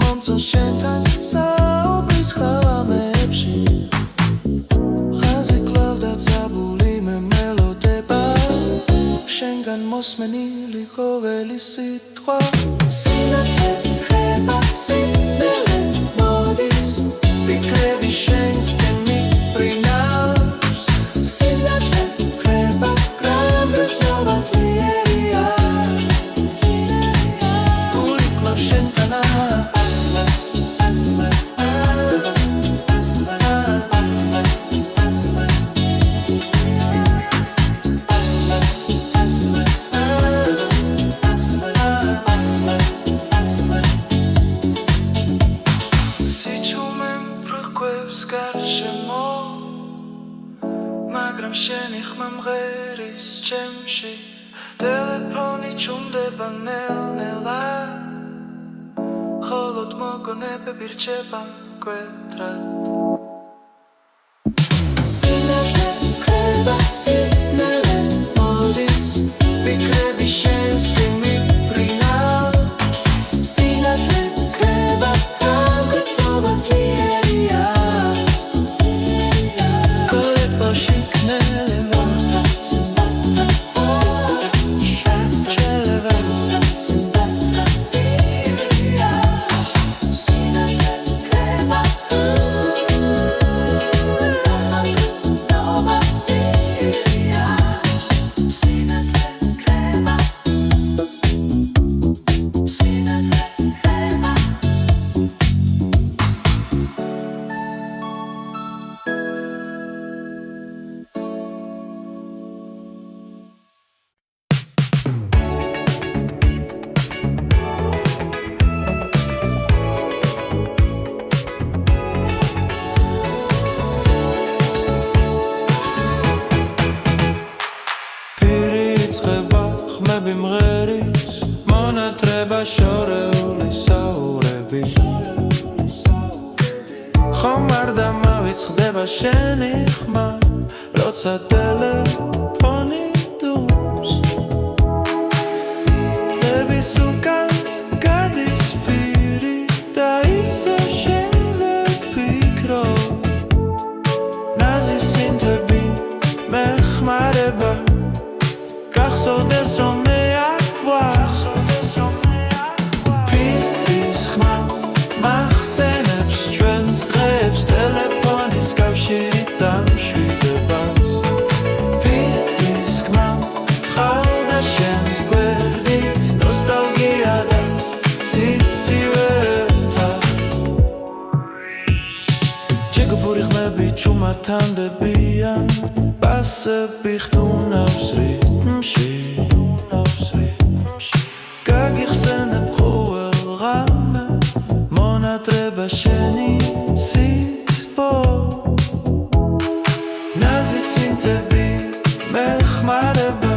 მომწონს შენთან საუბრის ხალამებში ხაზი კლავდა ძაბული მე მელოდება შენგან მოსმენილი ყოველი სიტყვა სინათლე ხება სინდელე მოდის ფიქრები შენსკენ მიფრინავს სინათლე ხება გრამბრძობა ძლიერია გული კლავს შენთან მაგრამ შენი ხმა მღერის ჩემში ტელეფონი ჩუმდება ნელ-ნელა ხოლოდ მოგონებები რჩება მკვეთრად სინათლე ხება სინდელე მოდის ფიქრები შენსკენ მიფრინავს სინათლე ხება გრამბრძობა ძლიერია მღერის მონატრება შორეული საურები ხომ არ დამავიწყდება შენი ხმა როცა ტელეფონი დუმს წების უკან გადის პირი და ისე შენზე ვფიქრობ ნაზი სინთები მეხმარება გახსოვდეს რომ მე აქ ვარ პირის ხმა მახსენებს ჩვენს დღეებს ტელეფონის კავშირით დამშვიდებას პირის ხმა ყავდა შენს გვერდით ნოსტალგია და სიცივეთა ჯეგუფური ხმები ჩუმათანდებიან პასები ხტუნავს რიტმში გაგიხსენებ ყოველ ღამე მონატრება შენი სიტყვა ნაზი სინთები მეხმარება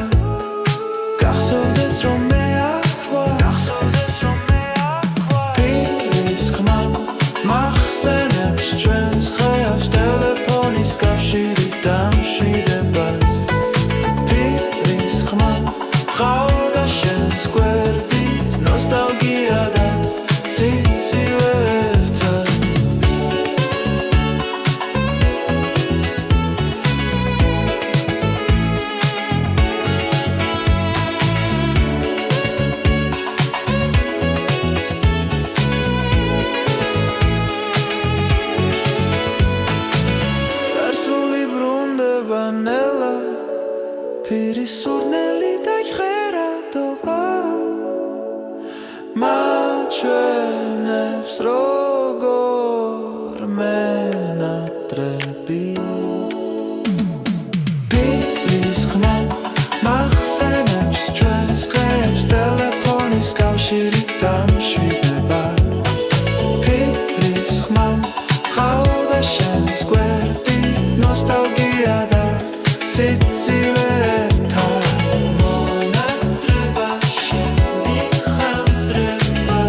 გახსოვდეს რომ მე აქ ვარ პირის ხმა მახსენებს ჩვენს ხეავს ტელეფონის კავშირით დამშვიდებას პირის ხმა ყავდა შენს გვერდით ნოსტალგია და სიცივეთა წარსული ბრუნდება ნელა პირის სურნელი დაიხერადობა მაჩვენებს როგორ მენატრები პირის ხმა მახსენებს ჩვენს დღეებს ტელეფონის კავშირით დამშვიდება პირის ხმა ყავდა შენს გვერდით ნოსტალგია და სიცივეთა მონატრება შენი ხანდრება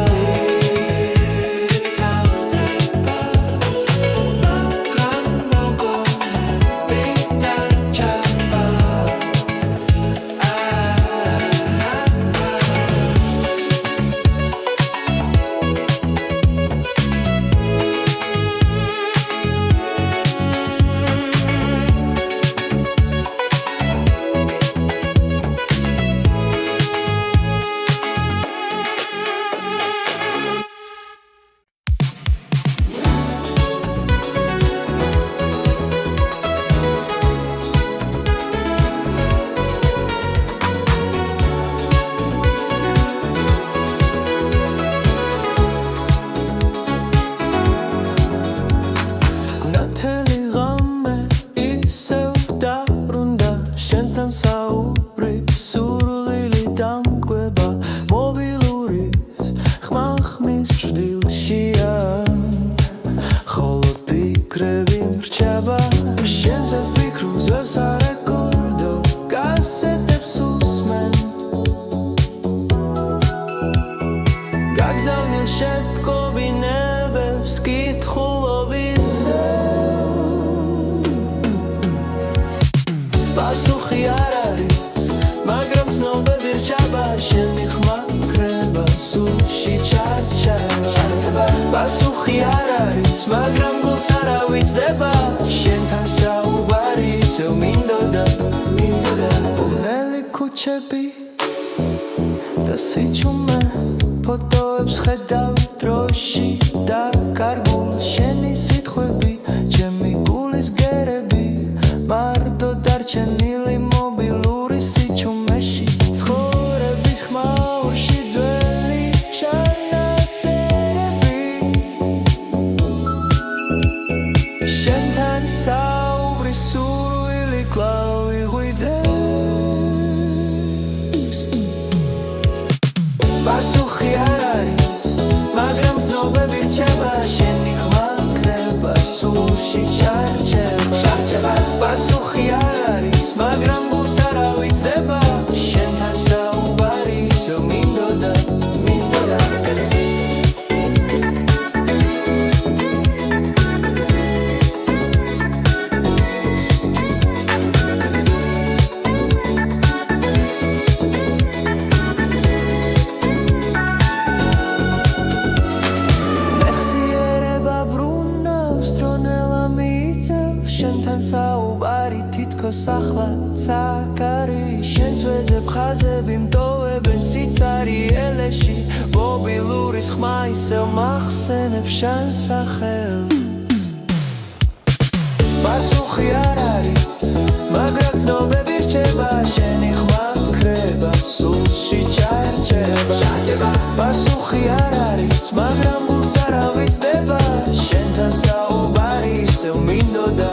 სულში ჩარჩება პასუხი არ არის მაგრამ გულს არ ავიწყდება შენთან საუბარი ისევ მინდოდა ბუნელი ქუჩები და სიჩუმე ფოტოებს ხედავ დროში და კარგულ შენი სიტყვები ჩემი გულის გერები მარტო დარჩენილი მობილური სიჩუმეში ცხოვრების ხმაურში ძველი ჩანაწერები შენთან საუბრის სურვილი კვლავ იღვიძებს პასუხი არ არის მაგრამ ცნობები რჩება შენი ხმა კრება სულში ჩარჩება პასუხი არ არის მაგრამ გულს არ ავიწყდება შენთან საუბარი ისევ მინდოდა შენთან საუბარი თითქოს ახლა ცაკარი შენს ვეძებ ხაზები მტოვებენ სიცარიელეში მობილურის ხმა ისევ მახსენებს შენ სახელს პასუხი არ არის მაგრამ ცნობები რჩება შენი ხმა კრება სულში ჩარჩება პასუხი არ არის მაგრამ გულს არ ავიწყდება შენთან საუბარი ისევ მინდოდა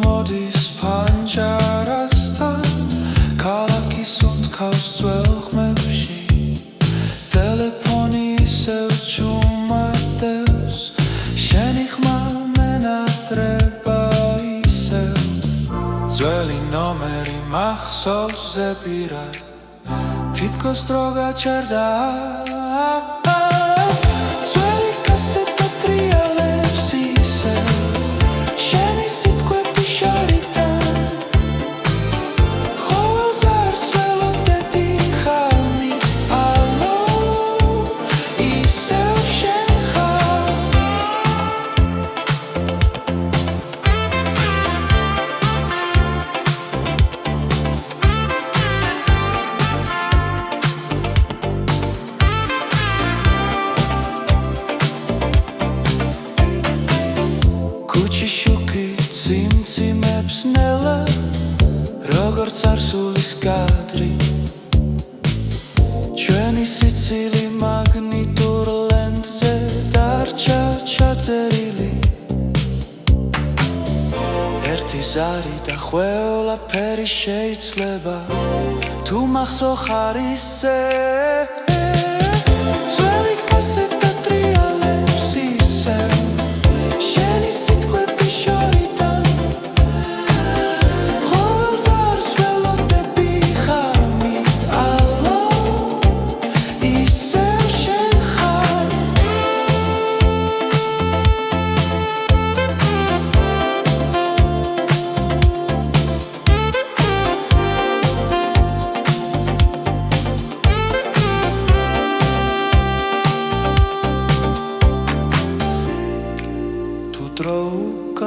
მოდის ფანჯარასთან ქალაქის უთქავს ძველ ხმებში ტელეფონი ისევ ჩუმადებს შენი ხმა მენატრება ისევ ძველი ნომერი მახსოვს ზეპირად თითქოს დრო გაჩერდა ძველი კასეტა ტრიალებს ისევ როგორც არსულის კადრი ჩვენი სიცილი მაგნიტურ ლენტზე დარჩა ჩაწერილი ერთი ზარი და ყველაფერი შეიძლება თუ მახსოვ ხარ ისე ძველი კასეტა ტრიალებს ისე შენი სიტყვები შორიდან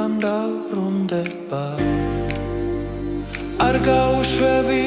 ყველგან დაბრუნდება არ გაუშვები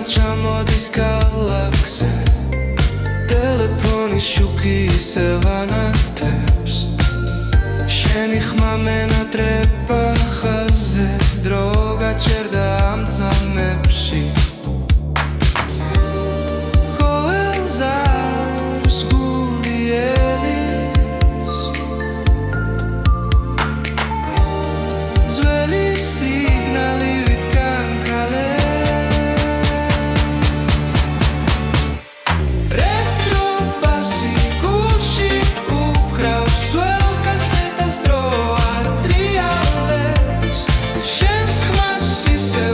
ჩამოდის გალაქსე ტელეფონის შუქი ისევ ანათებს შენი ხმა მენატრება ხაზზე დრო გაჩერდა ამ წამებში ყოველზარს გული ელის ძველი სიგნალივით განკალე She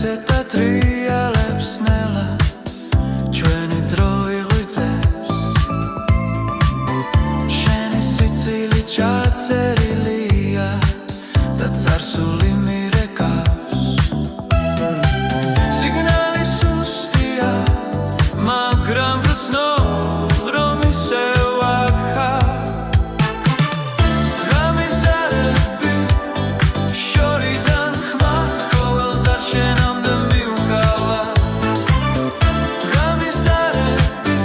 და ტრიალებს ნელა ჩვენი დრო იღვიძებს შენი სიცილი ჩაწერილია და წარსული მირეკავს სიგნალი სუსტია მაგრამ გრძნობ რომ ისევ აქ ხარ გამიზარები შორიდან ხმა ყოველს არ შენამდე მიუგავა გამიზარები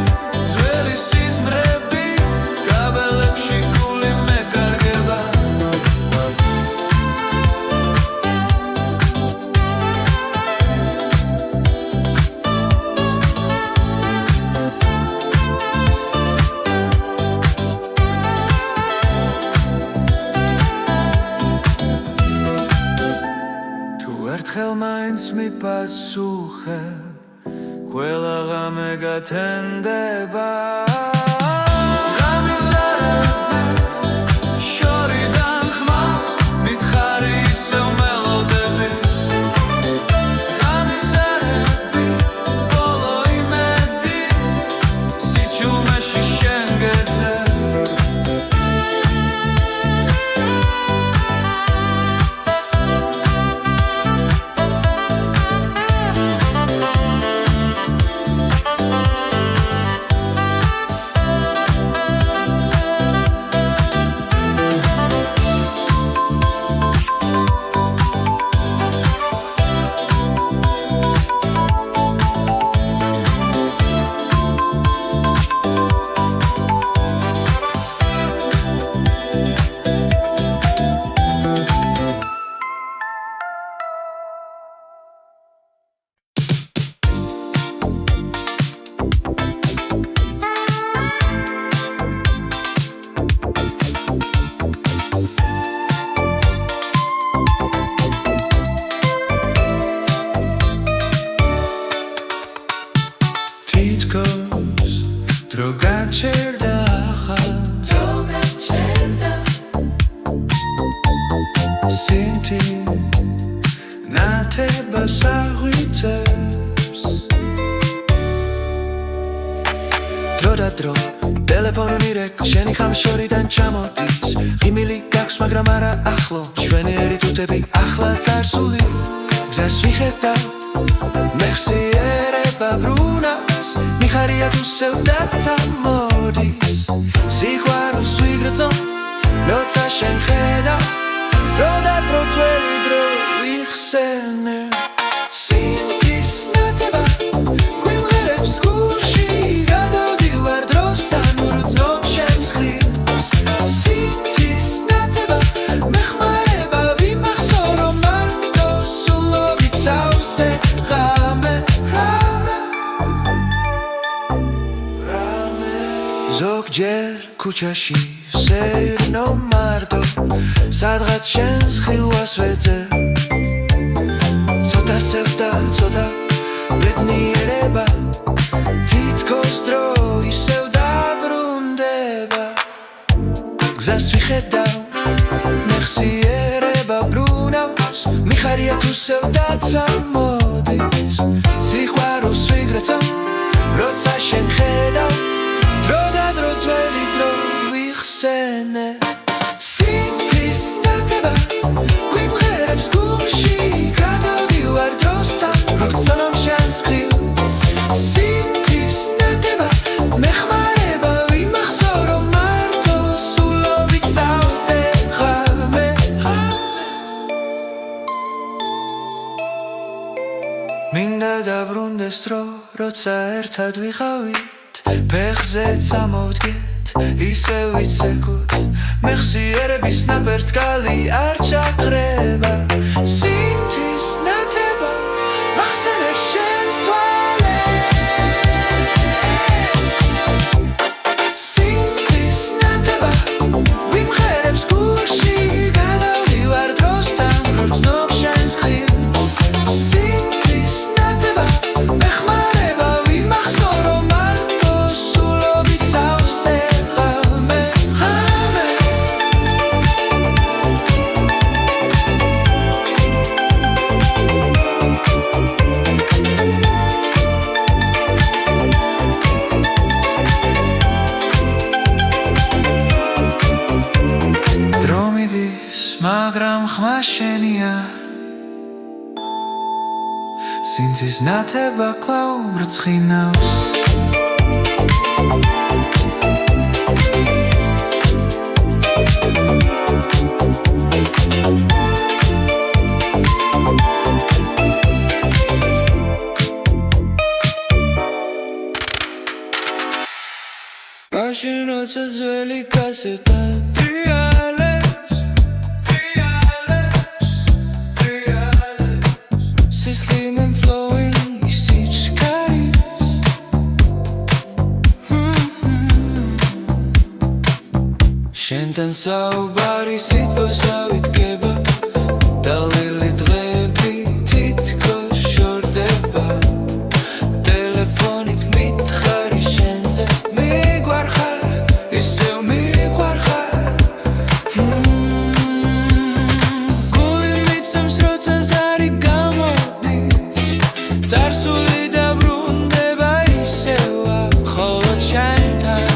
ძველი სიზმრები კაბელებში გული მეკარგება თუ ერთხელ მაინც მიპასუხებ ყველა ღამე გათენდება გამიზარები შორიდან ხმა მითხარი ისევ მელოდები გამიზარები ბოლო იმედი სიჩუმეში შენ გეძებ თითქოს დრო გაჩერდა ახალ სინთი ნათებას აღვიძებს დრო და დრო ტელეფონი ნირეკ შენი ხამ შორიდან ჩამოდის ღიმილი გაქვს მაგრამ არა ახლო ჩვენი ერითუთები ახლა წარსული გზას ვიხედავ მეხსიერება ბრუნავს მიხარია თუ სევდაც ამოდის სიყვარულს ვიგრძნობ როცა შენ ხედავ დრო და დრო ძველი დრო ვიხსენებ სინთის ნათება გვიმღერებს გულში გადავდივარ დროსთან ვგრძნობ შენს ხილს სინთის ნათება მეხმარება ვიმახსოვრო მარტო სულობით სავსე ღამე ზოგჯერ ქუჩაში სეირნო მარტო სადღაც შენს ხილვას ვეძებ ცოტა სევდა ცოტა ბედნიერება თითქოს დრო ისევ დაბრუნდება გზას ვიხედავ მეხსიერება ბრუნავს მიხარია თუ სევდაც ამოდის სიყვარულს ვიგრძნობ როცა შენ ხედავ დრო და დრო ძველი დრო ვიხსენებ სინთის ნათება გვიმღერებს გულში გადავდივარ დროსთან ვგრძნობ შენს ხილს სინთის ნათება მეხმარება ვიმახსოვრო მარტო სულობით სავსე ღამე მინდა დაბრუნდეს დრო როცა ერთად ვიყავით ფეხზე წამოვდგეთ ისევ ვიცეკოთ მეხსიერების ნაბერწკალი არ ჩაკრება სინთის ნათება მახსენებს შენს თვალებს სინთის ნათება ვიმღერებს გულში გადავდივარ დროსთან ვგრძნობ შენს ხილს სინთის ნათება მეხმარება ვიმახსოვრო მარტო სულობით სავსე ღამე Sintis nateba klau brățchinaus Mașinuța zveli caseta შენთან საუბარი სიტყვას ავიდგება დალილი დღეები თითქოს შორდება ტელეფონით მითხარი შენზე მიგვარხარ ისევ მიგვარხარ გული მიცემს როცა ზარი გამოდის წარსული დაბრუნდება ისევა ხოლო შენთან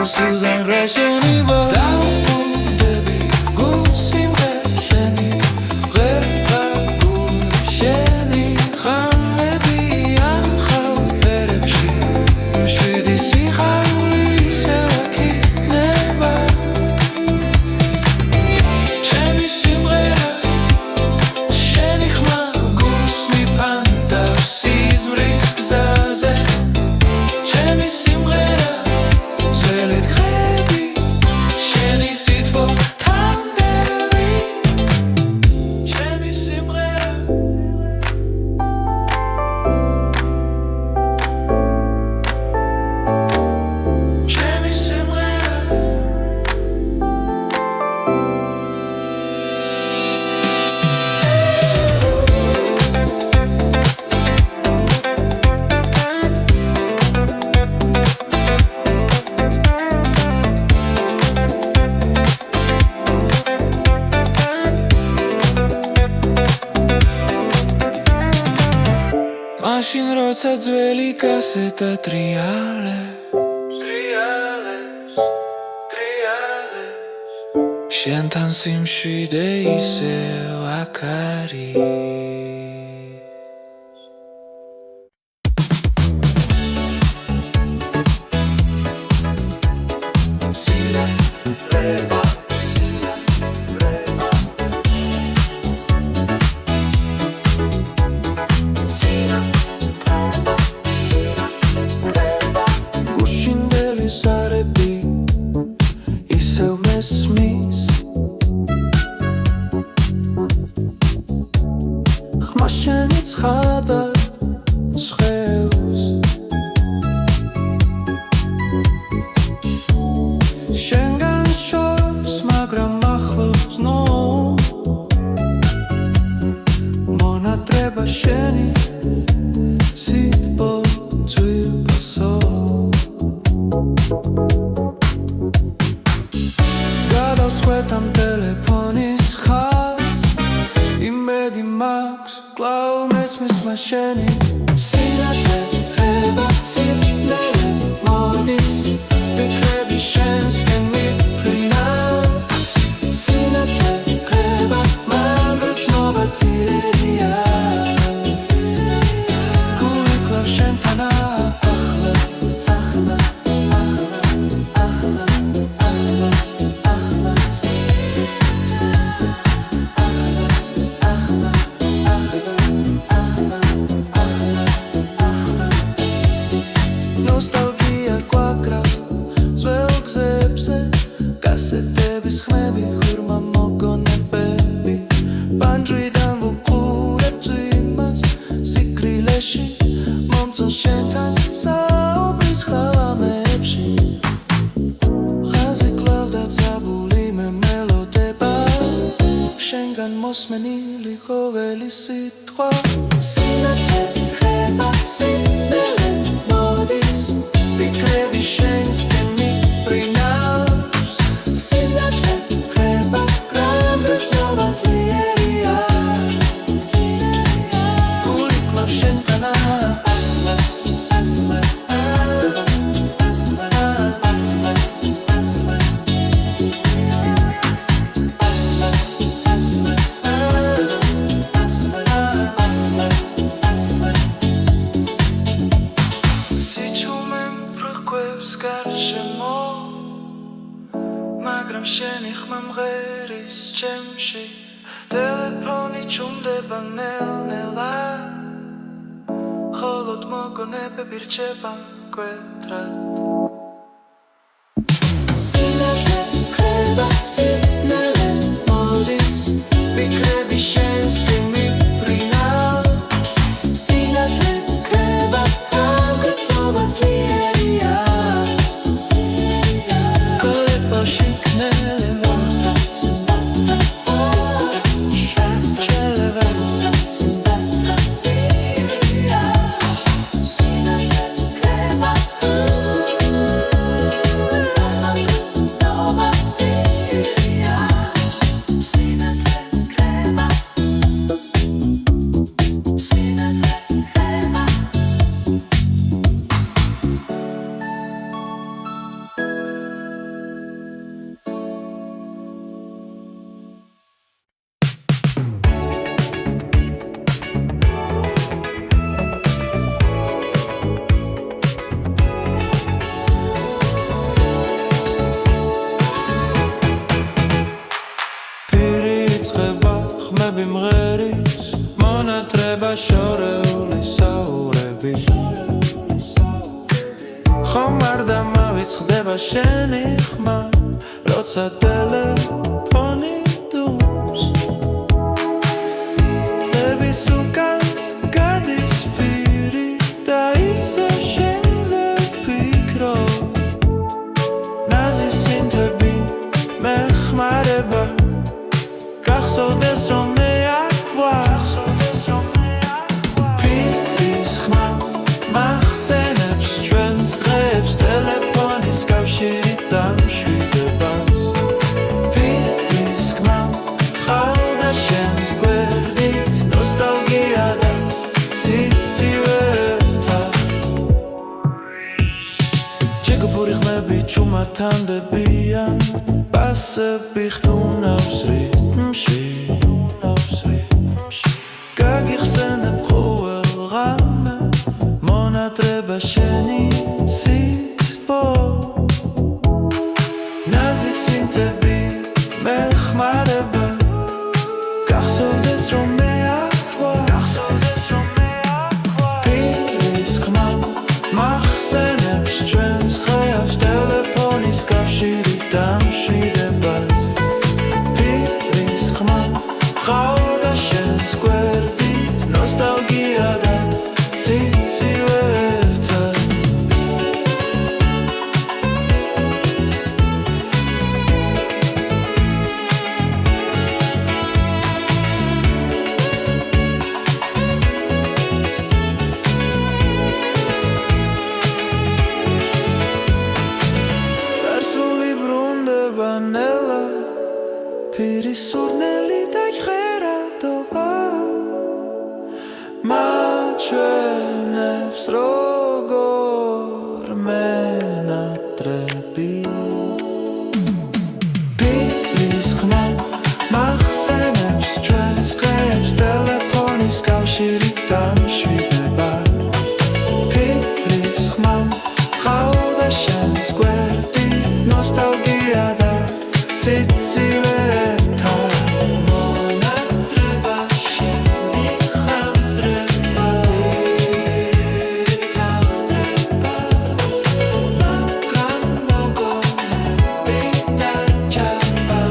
Mrs. Rasheni Debi Gusim Rasheni Reba Gusheni Khamlebi Akhau Perevshi Shidi Sikhauli Sevaki Neba Shemi Simrera Sheni Khma Gusmi Panta Siz Brisk Zaze Shemi Simrera Mașin roța zveli caseta triales Shentan simshi de ise vakari Mașinit schada scheus Schengen shos magram machlos no Mona treba sheni Sitbo tuil paso Gadał swetam telefonis khas Imedi max Klau mesmis mașeni Sinate treba Sinele modis Bekrebi šensken mi prinaus Sinate treba Magrut nova cilerija Guli klau šentana Ahla, ahla, ahla, ahla, ahla, ahla ხსნები ხურმა მოგონებები ბანჯვიდან ვუყურებთ იმას სიკრილეში მომწონს შენთან საუბრის ხალამებში ხაზი კლავდა ძაბული მე მელოდება შენგან მოსმენილი ყოველი სიტყვა სინათლე ხება სინდელე მოდის ფიქრები შენსკენ მიფრინავს სინათლე ხება გრამგრძობა ძლიერია გული კლავს შენთან მაგრამ შენი ხმა მღერის ჩემში ტელეფონი ჩუნდება ნელ-ნელა ხოლოდ მოგონებები რჩება მკვეთრად სინათლე ხება სინდელე მოდის ფიქრები შენსკენ მიფრინავს სინათლე ხება გრამგრძობა ძლიერია ხმები მღერის მონატრება შორეული საურები ხომ არ დამავიწყდება შენი ხმა როცა ტელეფონი დუმს წების უკან გადის პირი და ისე შენზე ვფიქრობ ნაზი სინთები მეხმარება გახსოვდეს რომ მე აქ ვარ პირის ხმა მახსენებს ჩვენს დღეებს ტელეფონის კავშირით დამშვიდებას პირის ხმა ყავდა შენს გვერდით ნოსტალგია და სიცივეთან ჯეგუფური ხმები ჩუმათანდებიან პასები ხტუნავს რიტმში გაგიხსენებ ყოველ ღამე მონატრება შენი სიტყვა ნაზი სინთები მეხმარება გახსოვდეს რომ მე აქ ვარ პირის ხმა მახსენებს ჩვენს ხეავს ტელეფონის კავშირით დამშვიდებას პირის ხმა ყავდა შენს გვერდით ნოსტალგია და სიცივეთან წარსული ბრუნდება ნელა პირის სურნელი დაიხერადობა მაჩვენებს როგორ მენატრები პირის ხმა მახსენებს ჩვენს დღეებს ტელეფონის კავშირით დამშვიდება პირის ხმა ყავდა შენს გვერდით ნოსტალგია და სიცივეთან მონატრება შენი ხანდრება თავდრება მაგრამ მოგონები დარჩება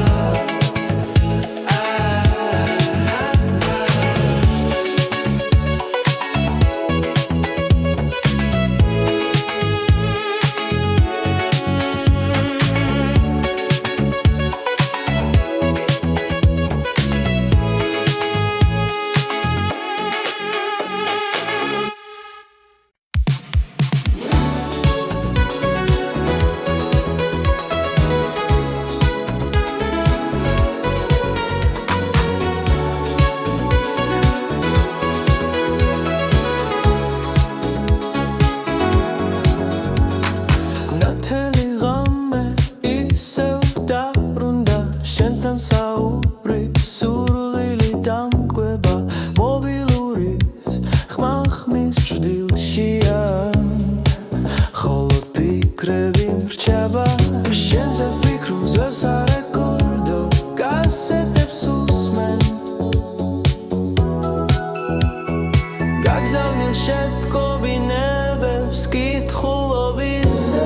შენთან საუბრის სურვილი დამკვება მობილურის ხმახმის ჭრდილშია ხოლოდ ფიქრები მრჩება შენზე ფიქრობ სარეკორდო კასეტებს უსმენ გაგზავნილ შეტყობინებებს კითხულობისე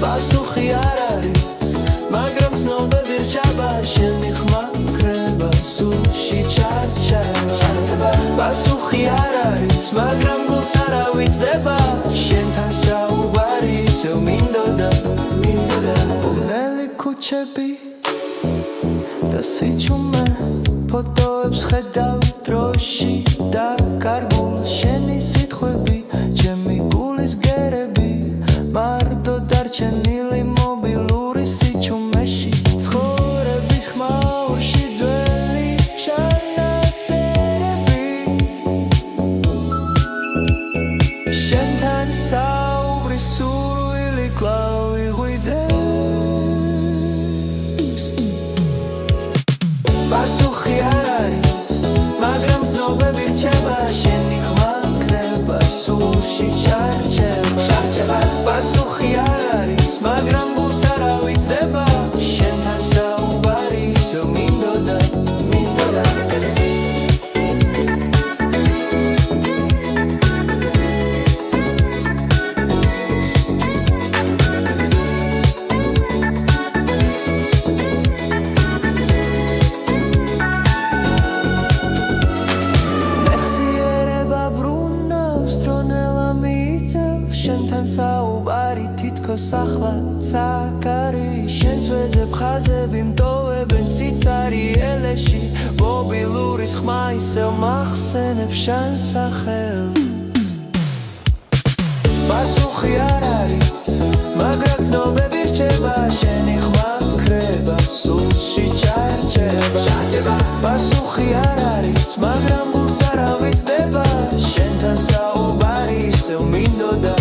პასუხი არ არის მაგრამ ცნობები რჩება შენი ხმა კრება სულში ჩარჩება პასუხი არ არის მაგრამ გულს არ ავიწყდება შენთან საუბარი ისევ მინდოდა ბუნელი ქუჩები და სიჩუმე ფოტოებს ხედავ დროში და კარგულ შენი სიტყვები ჩემი გულის გერები მარტო დარჩენილი მობილური სიჩუმეში ცხოვრების ხმაურში ძველი ჩანაწერები შენთან საუბრის სურვილი კვლავ იღვიძებს პასუხი არ არის მაგრამ ცნობები რჩება შენი ხმა კრება სულში ჩარჩება პასუხი არ არის მაგრამ გულს არ ავიწყდება შენთან საუბარი ისევ მინდოდა შენთან საუბარი თითქოს ახლა ცაკარი შენს ვეძებ ხაზები მტოვებენ სიცარიელეში მობილურის ხმა ისევ მახსენებს შენ სახელს პასუხი არ არის მაგრამ ცნობები რჩება შენი ხმა კრება სულში ჩარჩება პასუხი არ არის მაგრამ გულს არ ავიწყდება შენთან საუბარი ისევ მინდოდა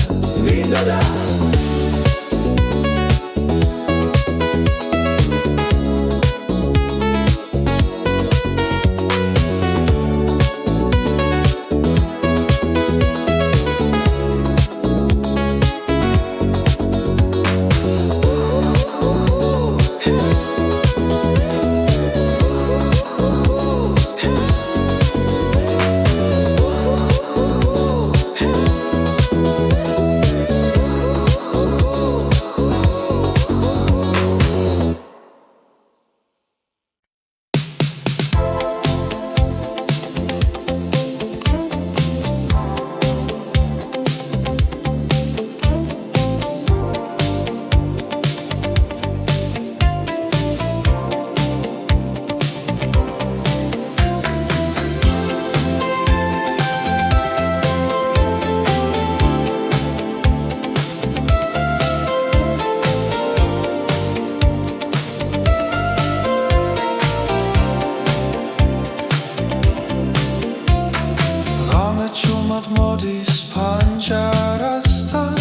მოდის ფანჯარასთან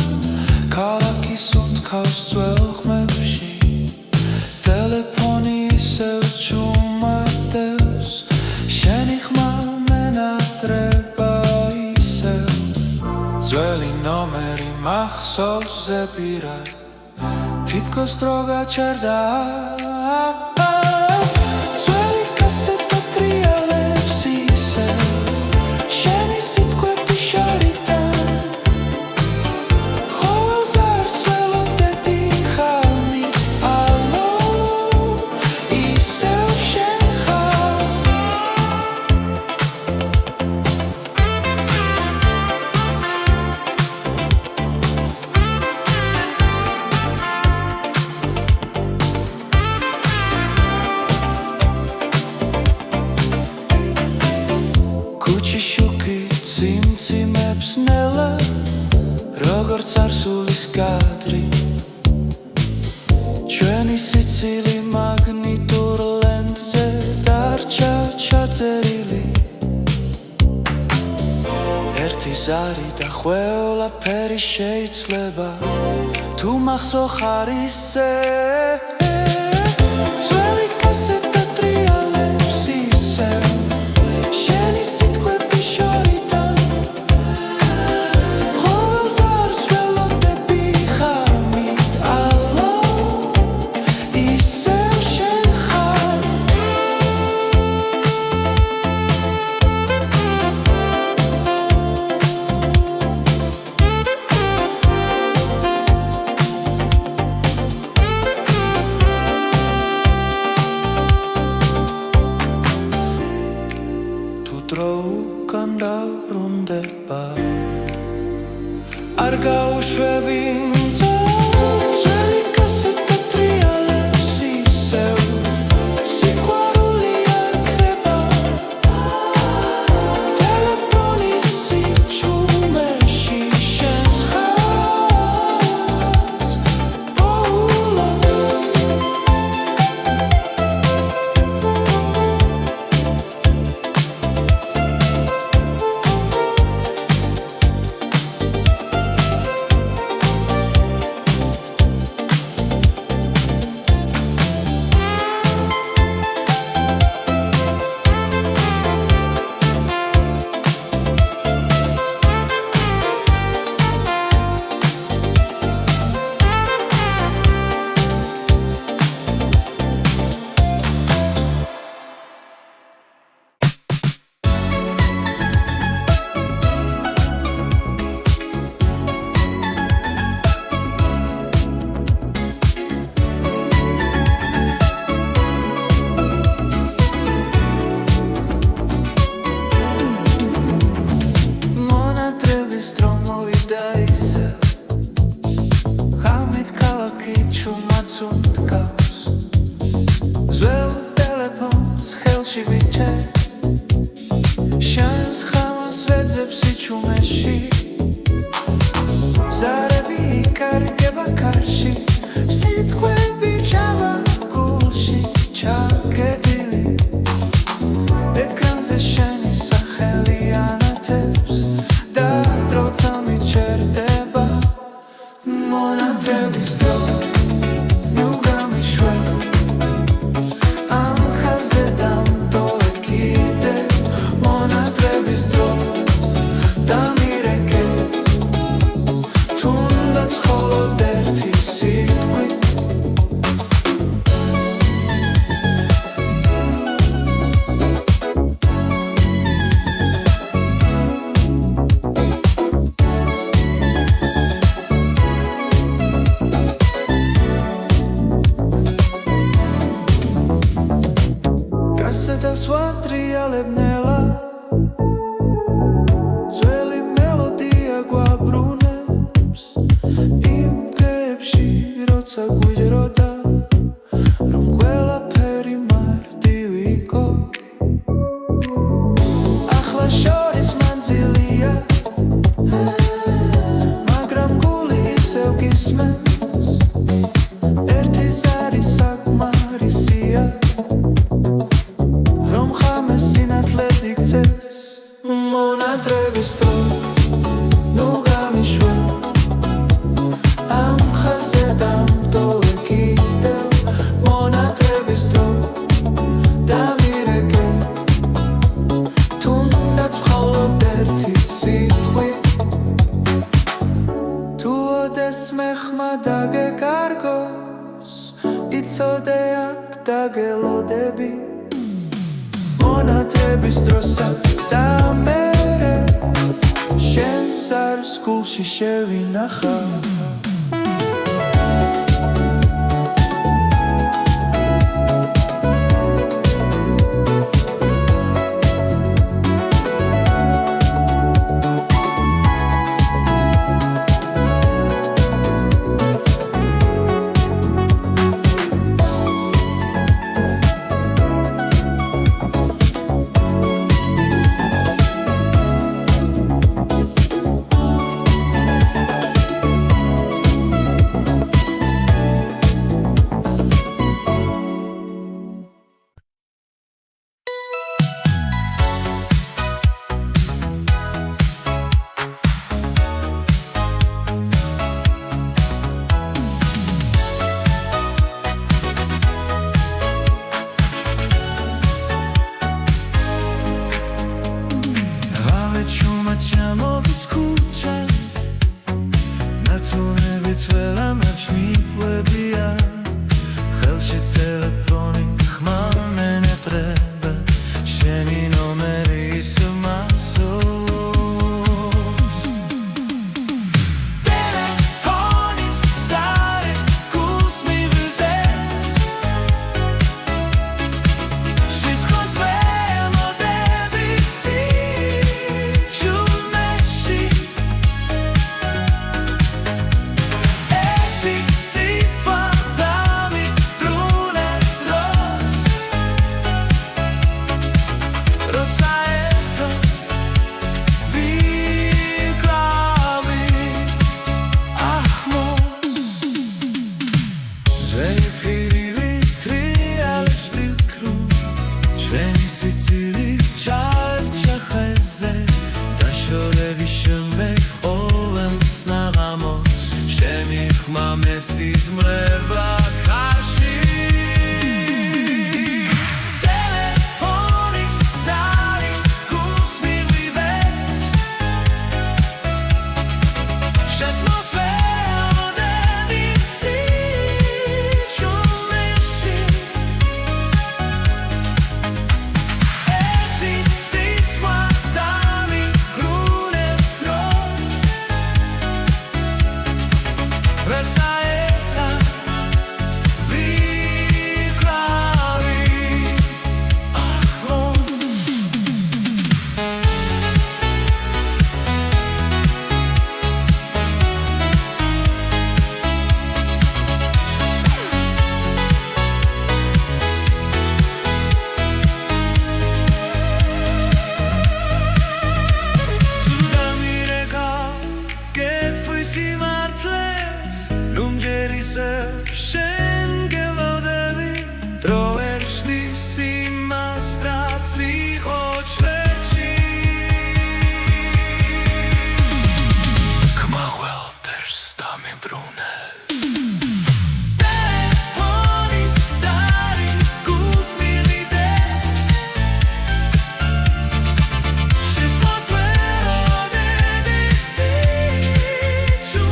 ქალაქის უთქავს ძველ ხმებში ტელეფონი ისევ ჩუმადებს შენი ხმა მენატრება ისევ ძველი ნომერი მახსოვს ზეპირად თითქოს დრო გაჩერდა ძველი კასეტა ტრიალებს ისევ შენი სიტყვები შორიდან ყოველს არს ველოდები ხალმის ალო ისევ შენ ხარ ქუჩის შუქით სიმციმებს ნელა როგორც არსულის კადრი ჩვენი სიცილი მაგნიტურ ლენტზე დარჩა ჩაწერილი ერთის ზარი და ყველაფერი შეიძლება თუ მახსოვ ხარ ისე ძველი კასეტა ტრიალებს ისევ შენი სიტყვები შორიდან ყოველ ზარს ველოდები ხარმით ალო ისევ შენ ხარ დროუკან დაბრუნდება არ გაუშვები ძველი კასეტა ტრიალებს ისევ სიყვარული არ კრება ტელეფონის სიჩუმეში შენს ხაზს ბოლო ძველ ტელეფონს ხელში ვიჭერ შენს ხამას ვეძებ სიჩუმეში ზარები იკარგება კარში სიტყვები ჩავა გულში ჩაგედილი ეკრანზე შენი სახელი ანათებს და დროცა მიჩერდება მონათრების დრო კასეტას ვატრიალებნელა ძველი მელოდია გვაბრუნებს იმ დღეებში როცა გვიჯეროდა რომ ყველაფერი მარტივი იყო ახლა შორის მანძილია მაგრამ გული ისევ გისმენს ერთი ზარი საკმარისია მონათრების დრო ნუ გამიშვა ამ ხაზზე დამტოვე კიდევ მონათრების დრო დამირეკე თუნდაც მხოლოდ ერთი სიტყვი თუ ოდესმე ხმა დაგეკარგოს იცოდე აქ დაგელოდები მონათრების დროსაც და მერე შენ ზარს გულში შევინახავ ჩვენი პირივი თრიალებს ვიქრუ ჩვენი სიცილი ჩარჩა ხეზე დაშორების შემდეგ ყოველს ნაღამოს შენი ხმა მესიზმრება ხარში ტელეფონის ზარი გულს მივივეს შესმოსვე შენ გელოდები დრო ვერ ხსნის იმას რაც იყო ჩვენში ხმაღველდერს დამიბრუნე ტელეფონის ზარი გულს მივიზეს შესმოსვე როდების სიჩუმეში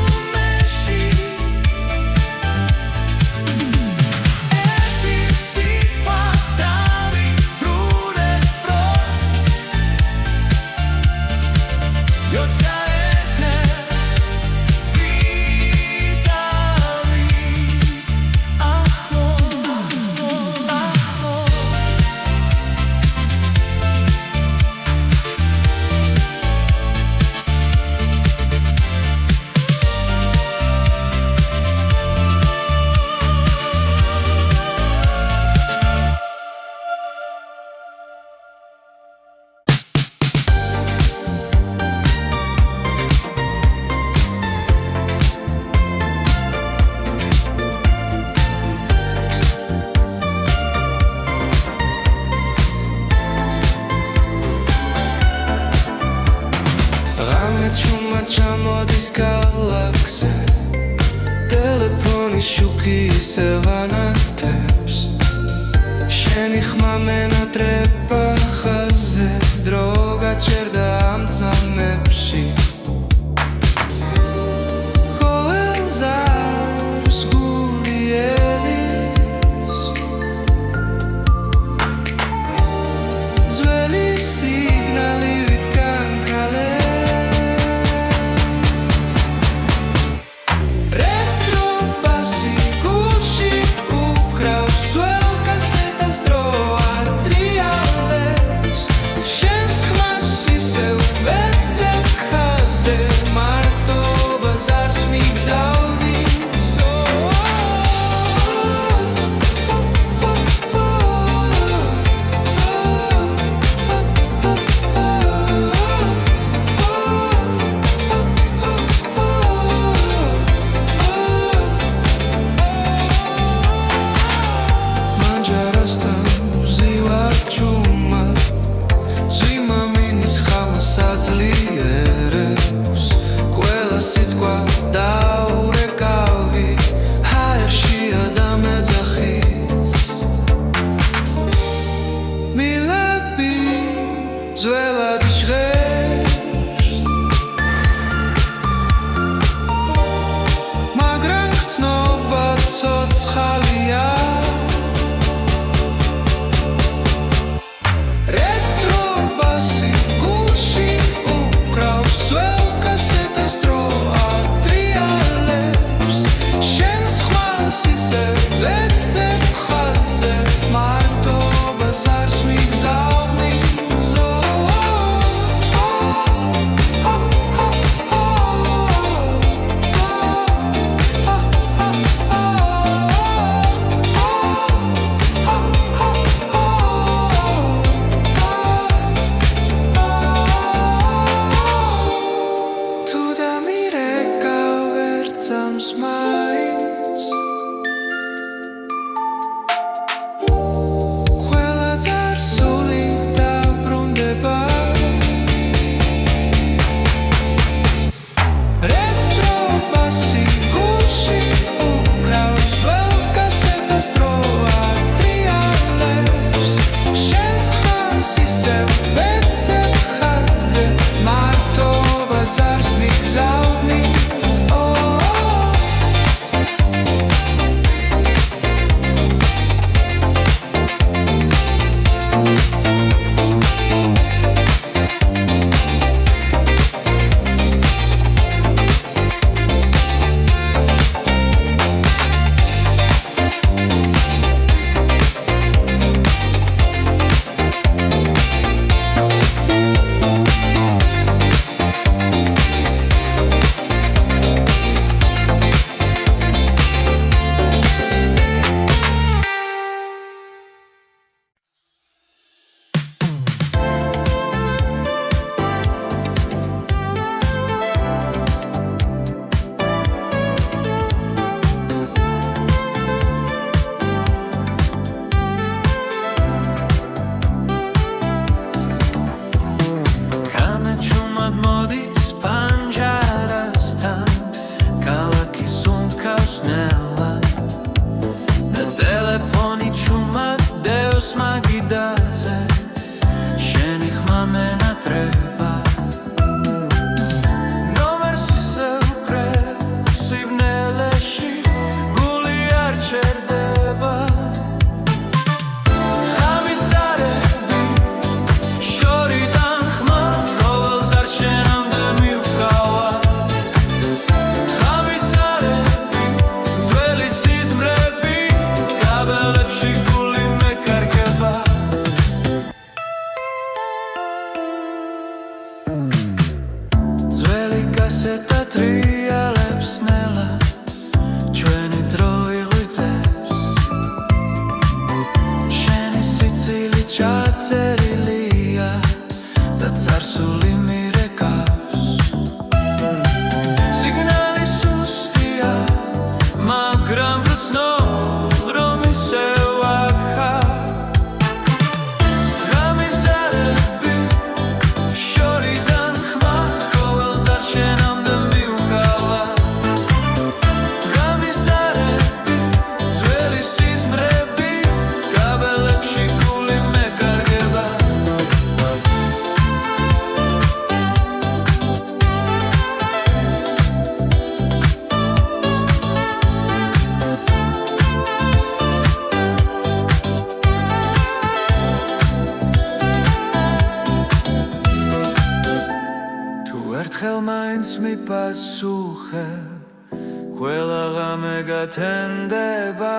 ჩამოდის გალაქსზე ტელეფონის შუქი ისევ ანათებს შენი ხმა მენატრება ხაზზე დრო გაჩერდა ამ წამებში ყოველს არის გული ელის ძველი სიგნალი ვიტკან კალე She's პასუხებ ყველა ღამე გათენდება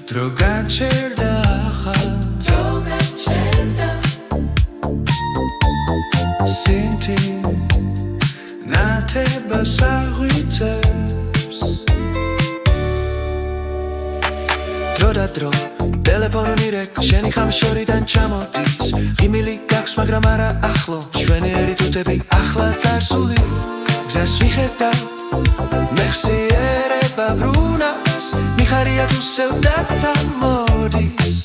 დრო გაჩერდა სინთი ნათებას აღვიძებს დრო და დრო ტელეფონი რეკ შენი ხამშორიდან ჩამოდის ღიმილი გაქვს მაგრამ არა ახლო ჩვენიერი თუთები ახლა წარსული გზას ვიხედავ მეხსიერება ბრუნავს მიხარია თუ სევდაც ამოდის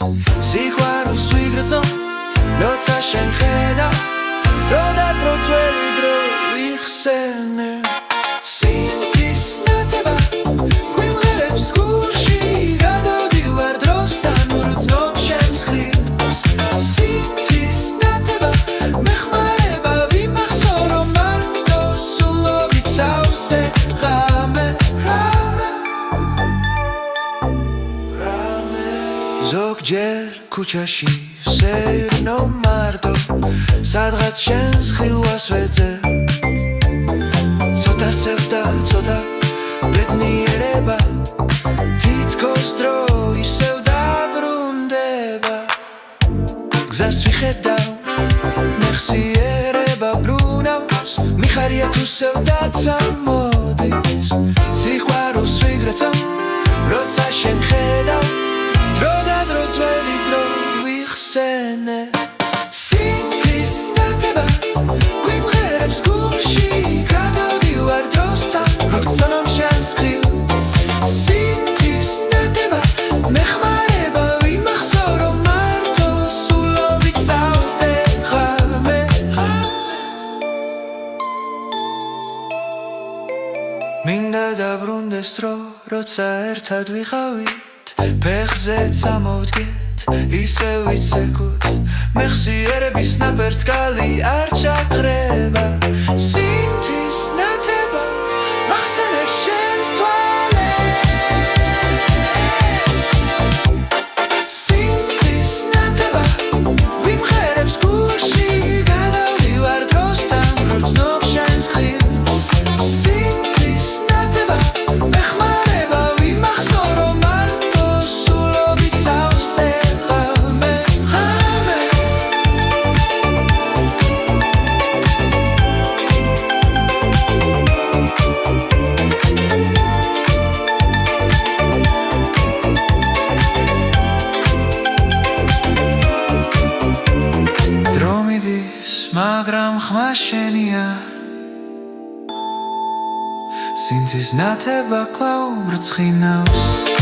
სიყვარულს ვიგრძნობ როცა შენ ხედავ დრო და დრო ძველი დრო ვიხსენებ სინთის ნათება გვიმღერებს გულში გადავდივარ დროსთან ვგრძნობ შენს ხილს სინთის ნათება მეხმარება ვიმახსოვრო მარტო სულობით სავსე ღამე ზოგჯერ ქუჩაში სეირნო მარტო სადღაც შენს ხილვას ვეძებ ცოტა სევდა ცოტა ბედნიერება თითქოს დრო ისევ დაბრუნდება გზას ვიხედავ მეხსიერება ბრუნავს მიხარია თუ სევდაც ამოდის სიყვარულს ვიგრძნობ როცა შენ ხედავ დრო და დრო ძველი დრო ვიხსენებ სინთის ნათება გვიმღერებს გულში გადავდივარ დროსთან ვგრძნობ შენს ხილს სინთის ნათება მეხმარება ვიმახსოვრო მარტო სულობით სავსე ღამე მინდა დაბრუნდეს დრო როცა ერთად ვიყავით ფეხზე წამოვდგეთ ისევ ვიცეკოთ მეხსიერების ნაპერწკალი არ ჩაქრება სინთის ნათება მახსენებს შენს თვალებს სინთის ნათება ვიმღერებს გულში გადავდივარ დროსთან ვგრძნობ შენს ხილს სინთის ნათება მეხმარება ვიმახსოვრო მარტო სულობით სავსე მაგრამ ხმა შენია სინთის ნათება კлау ბრწყინავს